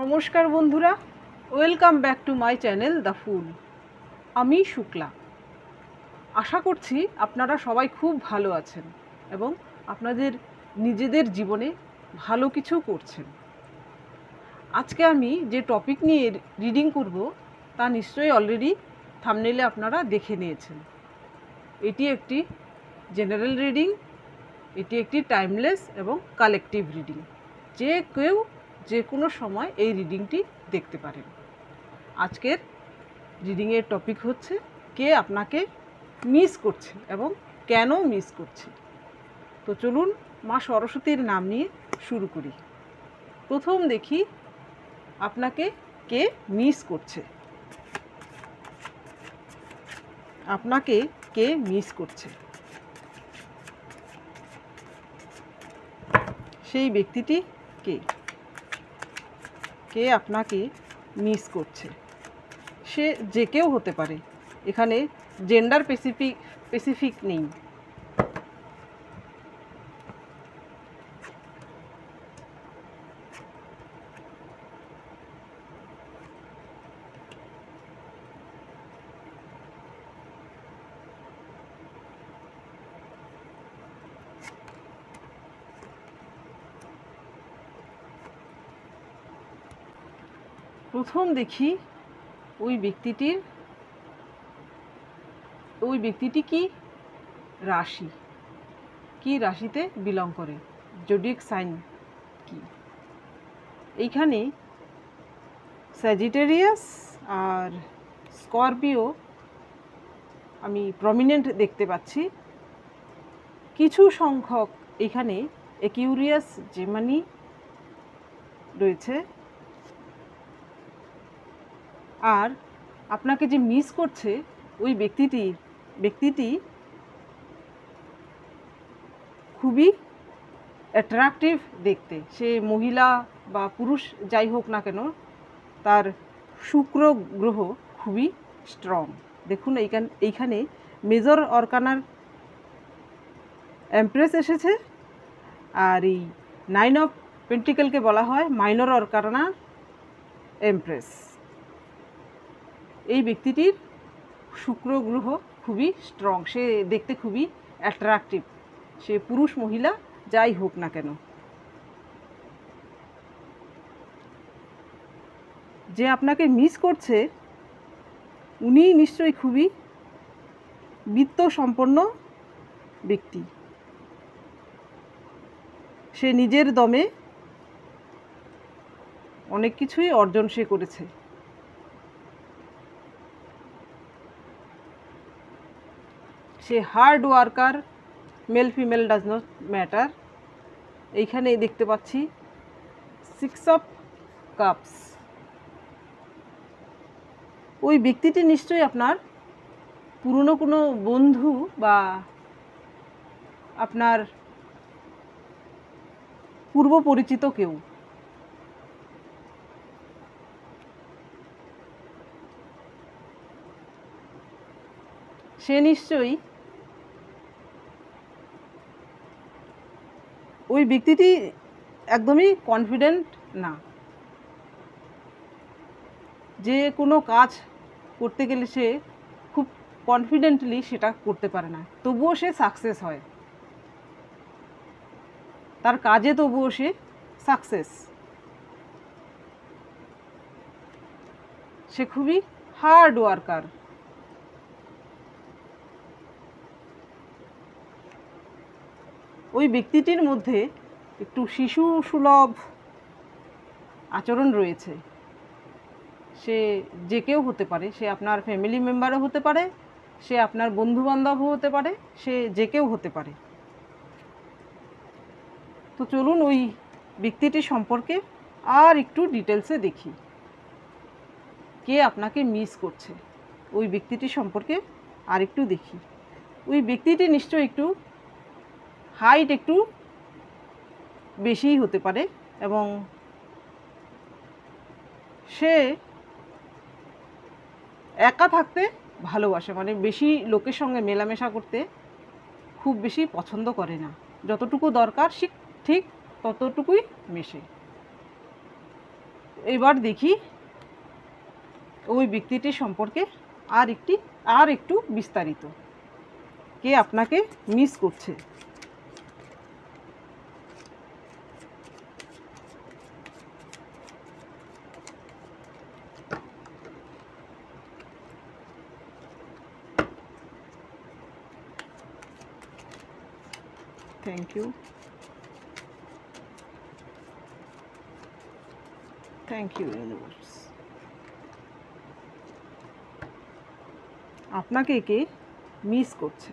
নমস্কার বন্ধুরা, welcome back to my channel the ফুল। আমি শুক্লা। আশা করছি আপনারা সবাই খুব ভালো আছেন এবং আপনাদের নিজেদের জীবনে ভালো কিছু করছেন। আজকে আমি যে টপিক নিয়ে রিডিং করব তা নিশ্চয়ই অলরেডি থাম্বনেইলে আপনারা দেখে নিয়েছেন। এটি একটি জেনারেল রিডিং, এটি একটি টাইমলেস এবং কালেকটিভ রিডিং। যে কেউ যে কোনো সময় এই রিডিংটি দেখতে পারেন। আজকের রিডিংয়ের টপিক হচ্ছে কে আপনাকে মিস করছে এবং কেন মিস করছে। তো চলুন মা সরস্বতীর নাম নিয়ে শুরু করি। প্রথম দেখি আপনাকে কে মিস করছে। আপনাকে কে মিস করছে, সেই ব্যক্তিটি কে, কে আপনাকে মিস করছে। সে যে কেউ হতে পারে, এখানে জেন্ডার স্পেসিফিক নেই। প্রথম দেখি ওই ব্যক্তিটি কি রাশি, কি রাশিতে বিলং করে, জোডিয়াক সাইন কি। এইখানে স্যাজিটেরিয়াস আর স্করপিও আমি প্রমিনেন্ট দেখতে পাচ্ছি। কিছু সংখ্যক এখানে অ্যাকুয়ারিয়াস জেমিনি রয়েছে। আর আপনাকে যে মিস করছে ওই ব্যক্তিটি খুবই অ্যাট্রাকটিভ দেখতে। সে মহিলা বা পুরুষ যাই হোক না কেন, তার শুক্র গ্রহ খুবই স্ট্রং। দেখুন এইখানে মেজর অর্কানার এমপ্রেস এসেছে, আর এই 9 অফ পেন্টিকেলকে বলা হয় মাইনর অর্কানা এমপ্রেস। এই ব্যক্তিটির শুক্র গ্রহ খুবই স্ট্রং, সে দেখতে খুবই অ্যাট্রাকটিভ, সে পুরুষ মহিলা যাই হোক না কেন। যে আপনাকে মিস করছে উনি নিশ্চয়ই খুবই বিত্ত সম্পন্ন ব্যক্তি। সে নিজের দমে অনেক কিছুই অর্জন সে করেছে। সে hard worker, male female does not matter. এইখানে দেখতে পাচ্ছি 6 অফ কাপস। ওই ব্যক্তিটি নিশ্চয়ই আপনার পুরনো কোনো বন্ধু বা আপনার পূর্ব পরিচিত কেউ। সে নিশ্চয়ই, ওই ব্যক্তিটি একদমই কনফিডেন্ট না। যে কোনো কাজ করতে গেলে সে খুব কনফিডেন্টলি সেটা করতে পারে না, তবুও সে সাকসেস হয় তার কাজে, তবুও সে সাকসেস। সে খুবই হার্ড ওয়ার্কার। ওই ব্যক্তিটির মধ্যে একটু শিশু সুলভ আচরণ রয়েছে। সে যে কেউ হতে পারে, সে আপনার ফ্যামিলি মেম্বারও হতে পারে, সে আপনার বন্ধুবান্ধবও হতে পারে, সে যে কেউ হতে পারে। তো চলুন ওই ব্যক্তিটি সম্পর্কে আর একটু ডিটেলসে দেখি। কে আপনাকে মিস করছে, ওই ব্যক্তিটি সম্পর্কে আর একটু দেখি। ওই ব্যক্তিটি নিশ্চয়ই একটু হাইট একটু বেশিই হতে পারে এবং সে একা থাকতে ভালোবাসে, মানে বেশি লোকের সঙ্গে মেলামেশা করতে খুব বেশি পছন্দ করে না। যতটুকু দরকার ঠিক ততটুকুই মেশে। এবার দেখি ওই ব্যক্তিটি সম্পর্কে আর একটু বিস্তারিত, কে আপনাকে মিস করছে। Thank you, thank you universe. আপনাকে কে মিস করছে?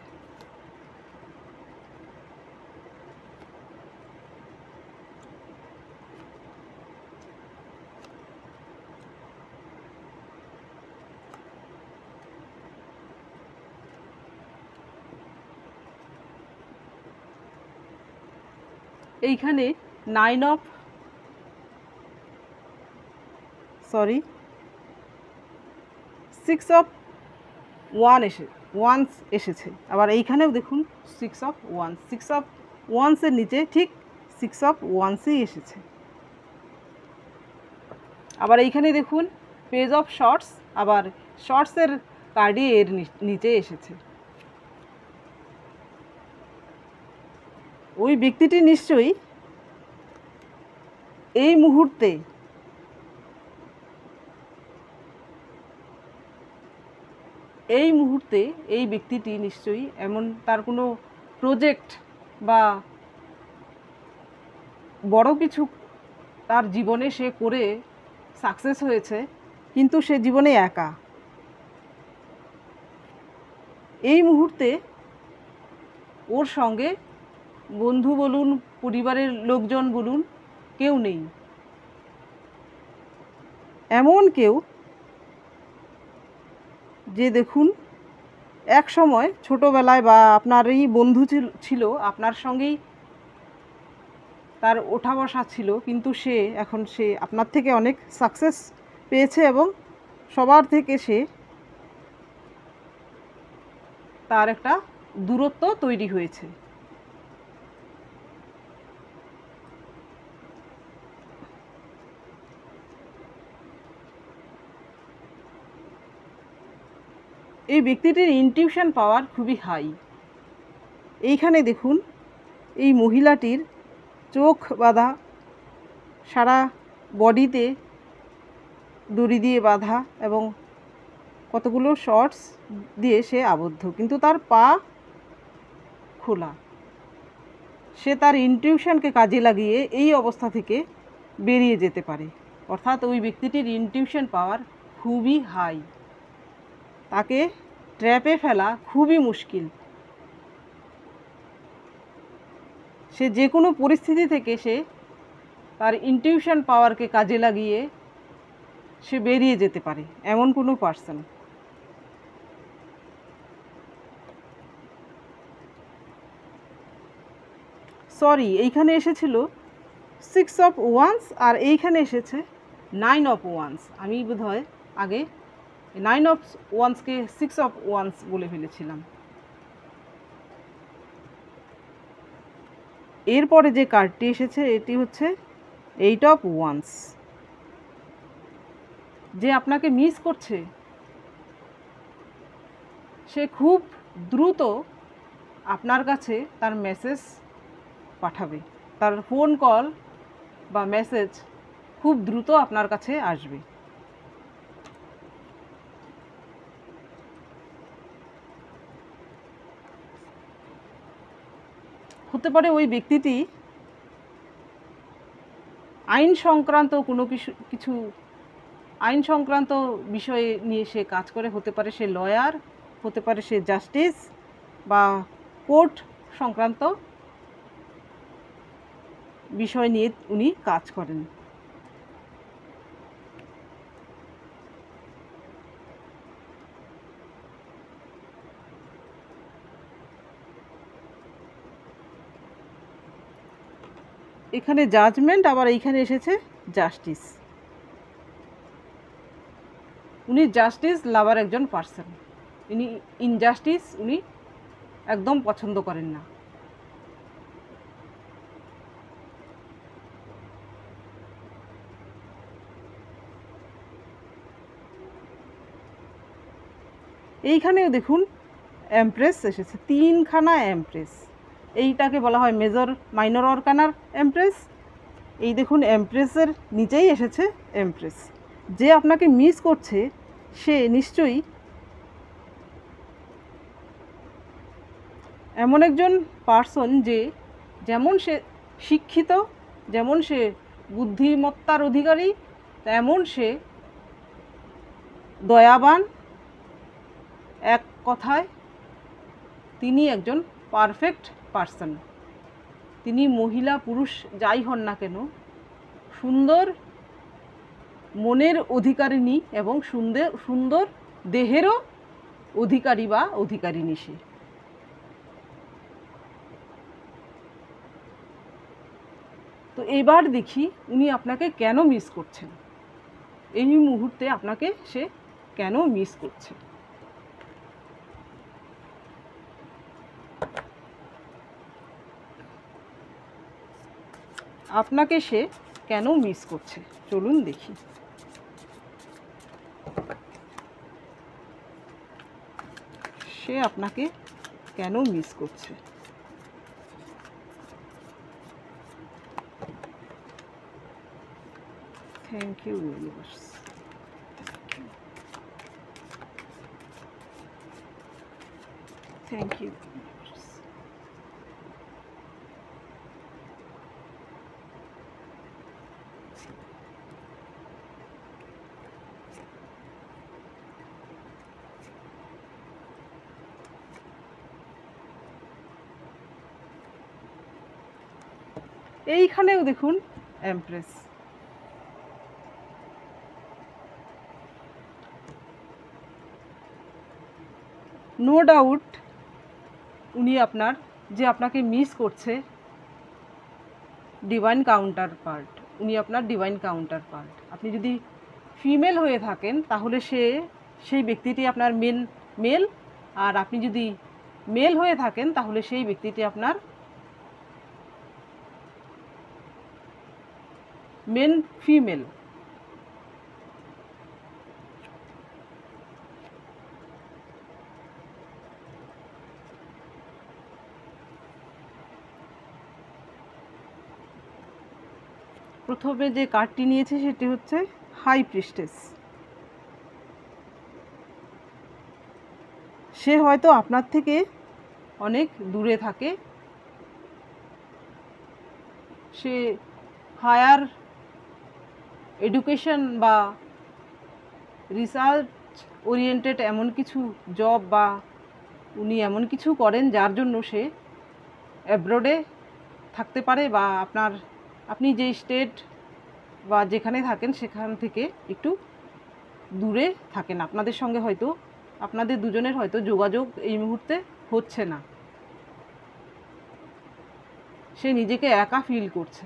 এইখানে 6 অফ ওয়ান্স এসেছে। আবার এইখানেও দেখুন 6 অফ ওয়ান্সের নিচে ঠিক 6 অফ ওয়ান্সই এসেছে। আবার এইখানে দেখুন পেজ অফ শর্টস, আবার শর্টসের কার্ডই এর নিচে এসেছে। ওই ব্যক্তিটি নিশ্চয়ই এই মুহূর্তে এই ব্যক্তিটি নিশ্চয়ই এমন তার কোনো প্রজেক্ট বা বড় কিছু তার জীবনে সে করে সাকসেস হয়েছে, কিন্তু সে জীবনে একা। এই মুহূর্তে ওর সঙ্গে বন্ধু বলুন, পরিবারের লোকজন বলুন, কেউ নেই। এমন কেউ যে দেখুন এক সময় ছোটোবেলায় বা আপনারই বন্ধু ছিল, আপনার সঙ্গেই তার ওঠা বসা ছিল, কিন্তু এখন সে আপনার থেকে অনেক সাকসেস পেয়েছে এবং সবার থেকে তার একটা দূরত্ব তৈরি হয়েছে। এই ব্যক্তিটির ইনটিউশন পাওয়ার খুবই হাই। এইখানে দেখুন এই মহিলাটির চোখ বাঁধা, সারা বডিতে দড়ি দিয়ে বাঁধা এবং কতগুলো শর্টস দিয়ে সে আবদ্ধ, কিন্তু তার পা খোলা। সে তার ইনটিউশনকে কাজে লাগিয়ে এই অবস্থা থেকে বেরিয়ে যেতে পারে। অর্থাৎ ওই ব্যক্তিটির ইনটিউশন পাওয়ার খুবই হাই, তাকে ট্র্যাপে ফেলা খুবই মুশকিল। সে যে কোনো পরিস্থিতি থেকে তার ইনটিউশন পাওয়ারকে কাজে লাগিয়ে সে বেরিয়ে যেতে পারে, এমন কোনো পার্সন। সরি, এইখানে এসেছিল 6 অফ ওয়ান্স আর এইখানে এসেছে 9 অফ ওয়ান্স। আমি বোধহয় আগে 9 অফ ওয়ান্সকে 6 অফ ওয়ান্স বলে ফেলেছিলাম। এরপরে যে কার্ডটি এসেছে এটি হচ্ছে 8 অফ ওয়ান্স। যে আপনাকে মিস করছে সে খুব দ্রুত আপনার কাছে তার মেসেজ পাঠাবে, তার ফোন কল বা মেসেজ খুব দ্রুত আপনার কাছে আসবে। হতে পারে ওই ব্যক্তিটি আইন সংক্রান্ত কোনো কিছু আইন সংক্রান্ত বিষয়ে নিয়ে সে কাজ করে, হতে পারে সে লয়ার, হতে পারে সে জাস্টিস বা কোর্ট সংক্রান্ত বিষয় নিয়ে উনি কাজ করেন। এখানে জাজমেন্ট, আবার এইখানে এসেছে জাস্টিস। উনি জাস্টিস লাভার একজন পার্সন। উনি ইনজাস্টিস উনি একদম পছন্দ করেন না। এইখানেও দেখুন এমপ্রেস এসেছে, 3খানা এমপ্রেস। এইটাকে বলা হয় মেজর মাইনর অর্গানার এমপ্রেস। এই দেখুন এমপ্রেসের নিচেই এসেছে এমপ্রেস। যে আপনাকে মিস করছে সে নিশ্চয়ই এমন একজন পার্সন যে যেমন সে শিক্ষিত, যেমন সে বুদ্ধিমত্তার অধিকারী, তেমন সে দয়াবান। এক কথায় তিনি একজন পারফেক্ট পার্সন। তিনি মহিলা পুরুষ যাই হন না কেন সুন্দর মনের অধিকারিণী এবং সুন্দর দেহেরও অধিকারী বা অধিকারিণী সে। তো এবার দেখি উনি আপনাকে কেন মিস করছেন, এই মুহূর্তে আপনাকে সে কেন মিস করছে। আপনাকে সে কেন মিস করছে চলুন দেখি। সে আপনাকে কেন মিস করছে। Thank you universe. Thank you universe. এইখানেও দেখুন এমপ্রেস। নো ডাউট উনি আপনার যে আপনাকে মিস করছে ডিভাইন কাউন্টার পার্ট, উনি আপনার ডিভাইন কাউন্টার পার্ট। আপনি যদি ফিমেল হয়ে থাকেন তাহলে সেই ব্যক্তিটি আপনার মেল, আর আপনি যদি মেল হয়ে থাকেন তাহলে সেই ব্যক্তিটি আপনার মেন ফিমেল। প্রথমে যে কার্ডটি নিয়েছে সেটি হচ্ছে হাই প্রিস্টেস। সে হয়তো আপনার থেকে অনেক দূরে থাকে, সে হায়ার এডুকেশন বা রিসার্চ ওরিয়েন্টেড এমন কিছু জব বা উনি এমন কিছু করেন যার জন্য সে অ্যাব্রোডে থাকতে পারে, বা আপনি যেই স্টেট বা যেখানে থাকেন সেখান থেকে একটু দূরে থাকেন। আপনাদের সঙ্গে হয়তো আপনাদের দুজনের হয়তো যোগাযোগ এই মুহূর্তে হচ্ছে না। সে নিজেকে একা ফিল করছে।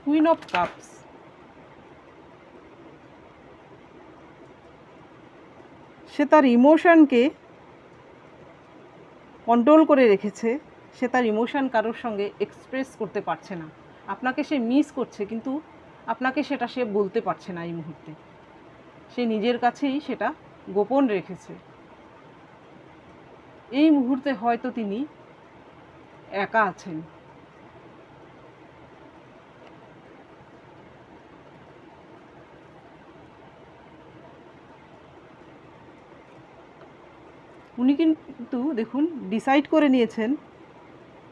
Queen of cups. সে তার ইমোশনকে কন্ট্রোল করে রেখেছে। সে তার ইমোশন কারোর সঙ্গে এক্সপ্রেস করতে পারছে না। আপনাকে সে মিস করছে কিন্তু আপনাকে সেটা সে বলতে পারছে না এই মুহূর্তে। সে নিজের কাছেই সেটা গোপন রেখেছে। এই মুহূর্তে হয়তো তিনি একা আছেন। উনি কিন্তু দেখুন ডিসাইড করে নিয়েছেন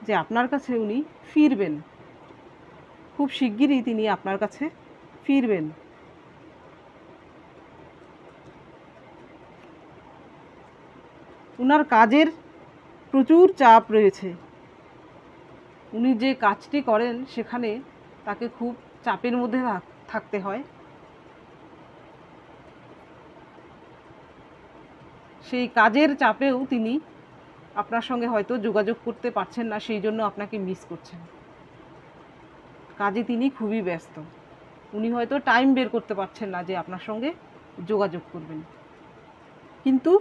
যে আপনার কাছে উনি ফিরবেন, খুব শিগগিরই তিনি আপনার কাছে ফিরবেন। উনার কাজের প্রচুর চাপ রয়েছে। উনি যে কাজটি করেন সেখানে তাকে খুব চাপের মধ্যে থাকতে হয়। সেই কাজের চাপেও তিনি আপনার সঙ্গে হয়তো যোগাযোগ করতে পারছেন না, সেই জন্য আপনাকে মিস করছেন। কাজে তিনি খুবই ব্যস্ত। উনি হয়তো টাইম বের করতে পারছেন না যে আপনার সঙ্গে যোগাযোগ করবেন, কিন্তু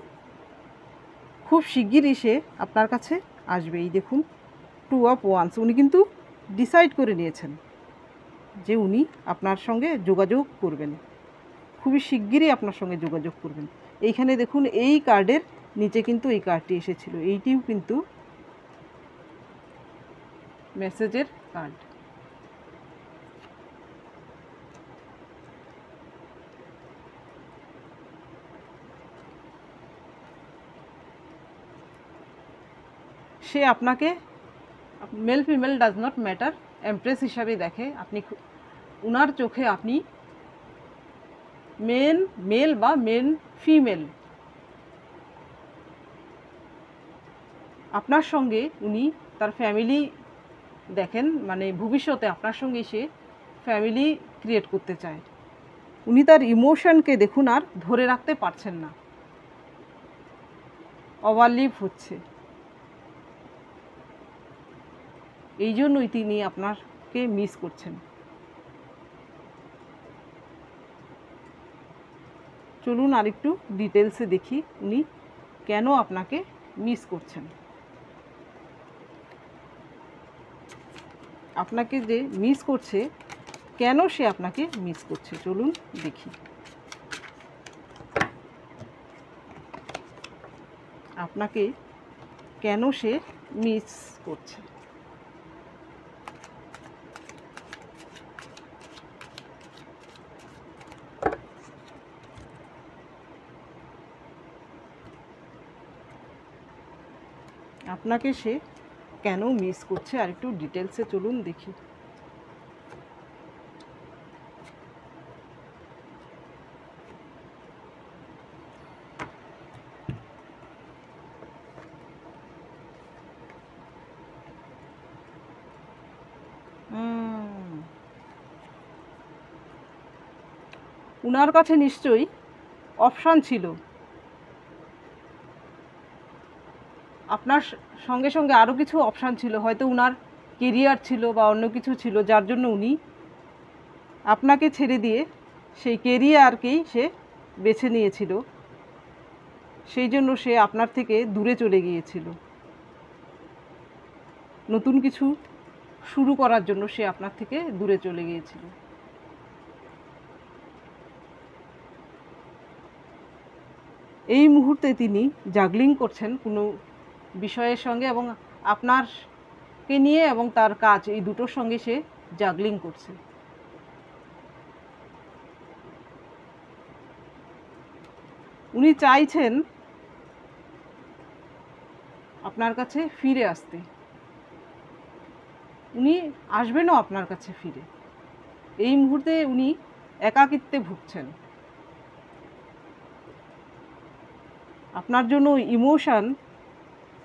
খুব শিগগিরই সে আপনার কাছে আসবে। এই দেখুন 2 অফ ওয়ান্স, উনি কিন্তু ডিসাইড করে নিয়েছেন যে উনি আপনার সঙ্গে যোগাযোগ করবেন, খুবই শিগগিরই আপনার সঙ্গে যোগাযোগ করবেন। এইখানে দেখুন এই কার্ডের নিচে কিন্তু এই কার্ডটি এসেছিল, এইটিও কিন্তু মেসেজের কার্ড। সে আপনাকে mail female does not matter empress হিসাবে দেখে। আপনি উনার চোখে আপনি মেল বা ফিমেল, আপনার সঙ্গে উনি তার ফ্যামিলি দেখেন, মানে ভবিষ্যতে আপনার সঙ্গে সে ফ্যামিলি ক্রিয়েট করতে চায়। উনি তার ইমোশনকে দেখুন আর ধরে রাখতে পারছেন না, ওভারলিভ হচ্ছে। এই জন্যই তিনি আপনাকে মিস করছেন। চলুন আরেকটু ডিটেলসে দেখি উনি কেন আপনাকে মিস করছেন। আপনাকে যে মিস করছে, কেন সে আপনাকে মিস করছে, চলুন দেখি। আপনাকে কেন সে মিস করছে। আপনাকে সে কেন মিস করছে আর একটু ডিটেলসে চলুন দেখি। উনার কাছে নিশ্চয়ই অপশান ছিল, আপনার সঙ্গে সঙ্গে আরও কিছু অপশান ছিল, হয়তো উনার কেরিয়ার ছিল বা অন্য কিছু ছিল, যার জন্য উনি আপনাকে ছেড়ে দিয়ে সেই কেরিয়ারকেই সে বেছে নিয়েছিল। সেই জন্য সে আপনার থেকে দূরে চলে গিয়েছিল, নতুন কিছু শুরু করার জন্য সে আপনার থেকে দূরে চলে গিয়েছিল। এই মুহূর্তে তিনি জাগলিং করছেন কোনো বিষয়ের সঙ্গে, এবং আপনারকে নিয়ে এবং তার কাজ, এই দুটোর সঙ্গে সে জাগলিং করছে। উনি চাইছেন আপনার কাছে ফিরে আসতে, উনি আসবেনও আপনার কাছে ফিরে। এই মুহূর্তে উনি একাকিত্বে ভুগছেন, আপনার জন্য ইমোশন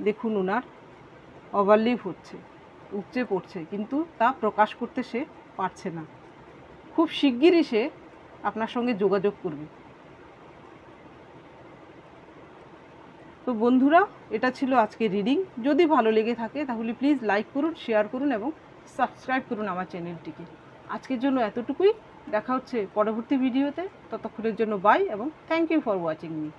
দেখুন ওনার ওভারলিভ হচ্ছে, উপচে পড়ছে, কিন্তু তা প্রকাশ করতে সে পারছে না। খুব শিগগিরই সে আপনার সঙ্গে যোগাযোগ করবে। তো বন্ধুরা, এটা ছিল আজকের রিডিং। যদি ভালো লেগে থাকে তাহলে প্লিজ লাইক করুন, শেয়ার করুন এবং সাবস্ক্রাইব করুন আমার চ্যানেলটিকে। আজকের জন্য এতটুকুই, দেখা হচ্ছে পরবর্তী ভিডিওতে। ততক্ষণের জন্য বাই এবং thank you for watching me.